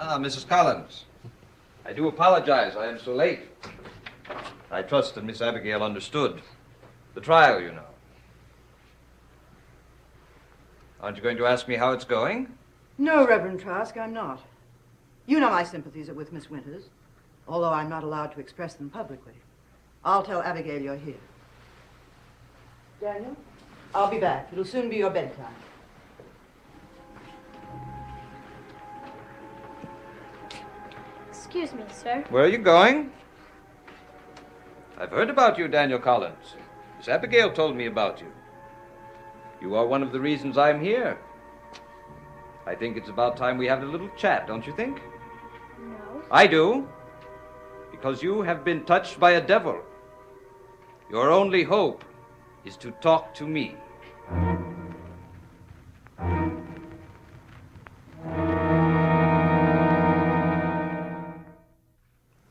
Ah, Mrs. Collins. I do apologize. I am so late. I trust that Miss Abigail understood. The trial, you know. Aren't you going to ask me how it's going? No, Reverend Trask, I'm not. You know my sympathies are with Miss Winters, although I'm not allowed to express them publicly. I'll tell Abigail you're here. Daniel, I'll be back. It'll soon be your bedtime. Excuse me, sir. Where are you going? I've heard about you, Daniel Collins. Miss Abigail told me about you. You are one of the reasons I'm here. I think it's about time we have a little chat, don't you think? No. I do. Because you have been touched by a devil. Your only hope is to talk to me.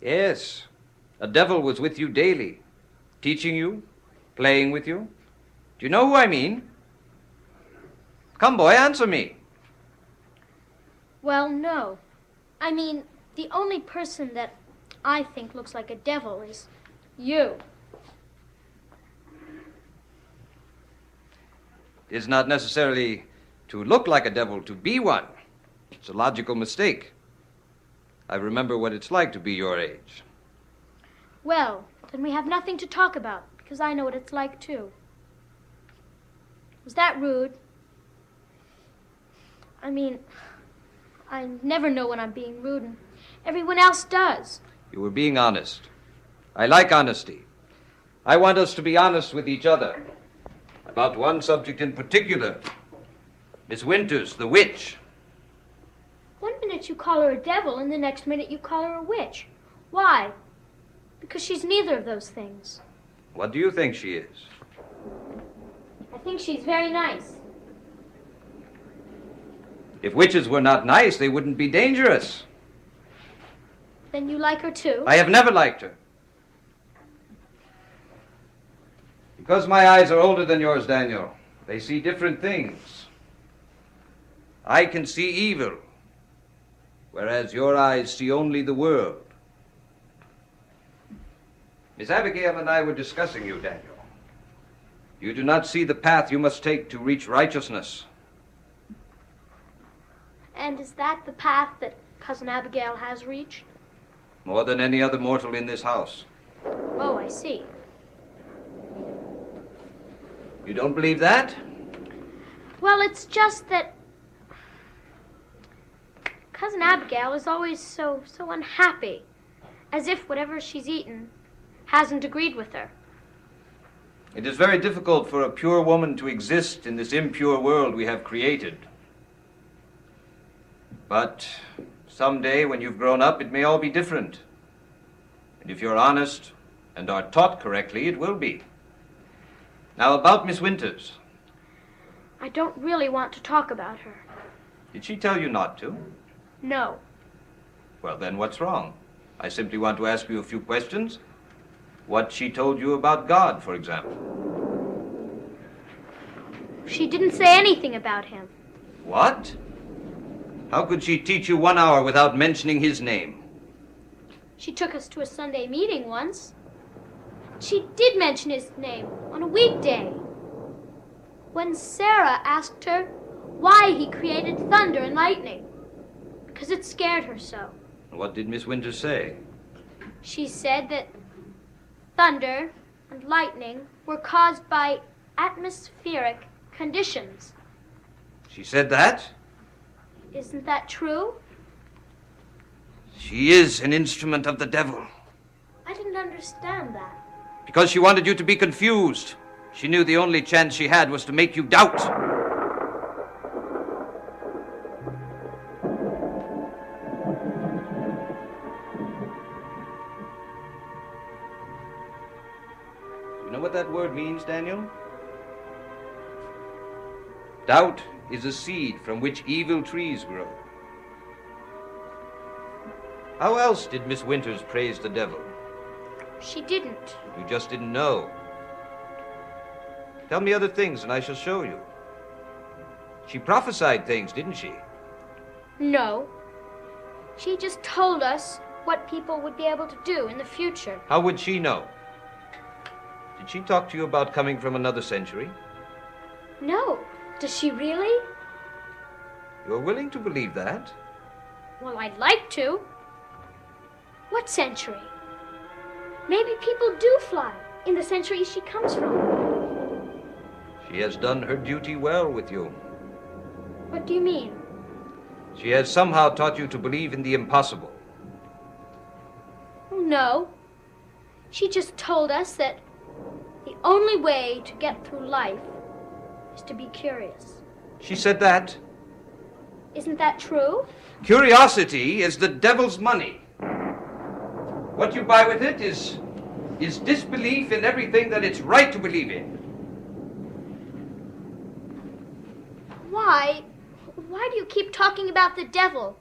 Yes, a devil was with you daily, teaching you, playing with you. Do you know who I mean? Come, boy, answer me. Well, no. I mean, the only person that I think looks like a devil is you. It's not necessarily to look like a devil to be one. It's a logical mistake. I remember what it's like to be your age. Well, then we have nothing to talk about, because I know what it's like, too. Was that rude? I mean, I never know when I'm being rude, and everyone else does. You were being honest. I like honesty. I want us to be honest with each other. About one subject in particular. Miss Winters, the witch. One minute you call her a devil, and the next minute you call her a witch. Why? Because she's neither of those things. What do you think she is? I think she's very nice. If witches were not nice, they wouldn't be dangerous. Then you like her too? I have never liked her. Because my eyes are older than yours, Daniel, they see different things. I can see evil, whereas your eyes see only the world. Miss Abigail and I were discussing you, Daniel. You do not see the path you must take to reach righteousness. And is that the path that Cousin Abigail has reached? More than any other mortal in this house. Oh, I see. You don't believe that? Well, it's just that Cousin Abigail is always so unhappy, as if whatever she's eaten hasn't agreed with her. It is very difficult for a pure woman to exist in this impure world we have created. But someday, when you've grown up, it may all be different. And if you're honest and are taught correctly, it will be. Now, about Miss Winters. I don't really want to talk about her. Did she tell you not to? No. Well, then what's wrong? I simply want to ask you a few questions. What she told you about God, for example. She didn't say anything about him. What? How could she teach you 1 hour without mentioning his name? She took us to a Sunday meeting once. She did mention his name on a weekday. When Sarah asked her why he created thunder and lightning, because it scared her so. What did Miss Winters say? She said that thunder and lightning were caused by atmospheric conditions. She said that? Isn't that true? She is an instrument of the devil. I didn't understand that. Because she wanted you to be confused. She knew the only chance she had was to make you doubt. You know what that word means, Daniel? Doubt is a seed from which evil trees grow. How else did Miss Winters praise the devil? She didn't. You just didn't know. Tell me other things and I shall show you. She prophesied things, didn't she? No. She just told us what people would be able to do in the future. How would she know? Did she talk to you about coming from another century? No. Does she really? You're willing to believe that? Well, I'd like to. What century? Maybe people do fly in the century she comes from. She has done her duty well with you. What do you mean? She has somehow taught you to believe in the impossible. No. She just told us that the only way to get through life is to be curious. She said that? Isn't that true? Curiosity is the devil's money. What you buy with it is disbelief in everything that it's right to believe in. Why do you keep talking about the devil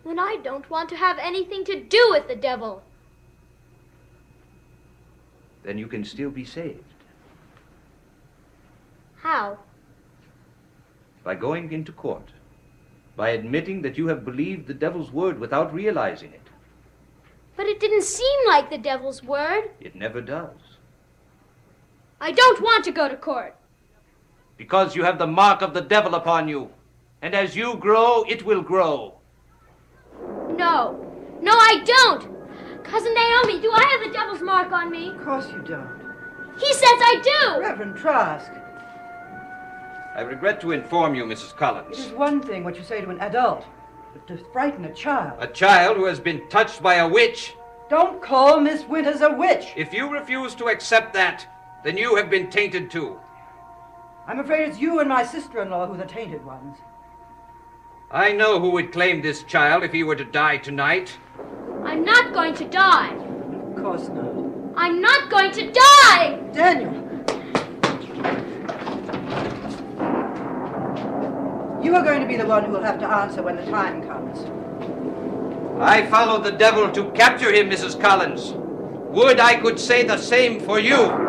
when I don't want to have anything to do with the devil? Then you can still be saved. How? By going into court. By admitting that you have believed the devil's word without realizing it. But it didn't seem like the devil's word. It never does. I don't want to go to court. Because you have the mark of the devil upon you. And as you grow, it will grow. No. No, I don't. Cousin Naomi, do I have the devil's mark on me? Of course you don't. He says I do. Reverend Trask, I regret to inform you, Mrs. it Collins. is one thing what you say to an adult, but to frighten a child. A child who has been touched by a witch. Don't call Miss Winters a witch. If you refuse to accept that, then you have been tainted too. I'm afraid it's you and my sister-in-law who are the tainted ones. I know who would claim this child if he were to die tonight. I'm not going to die. Of course not. I'm not going to die! Daniel! You are going to be the one who will have to answer when the time comes. I followed the devil to capture him, Mrs. Collins. Would I could say the same for you.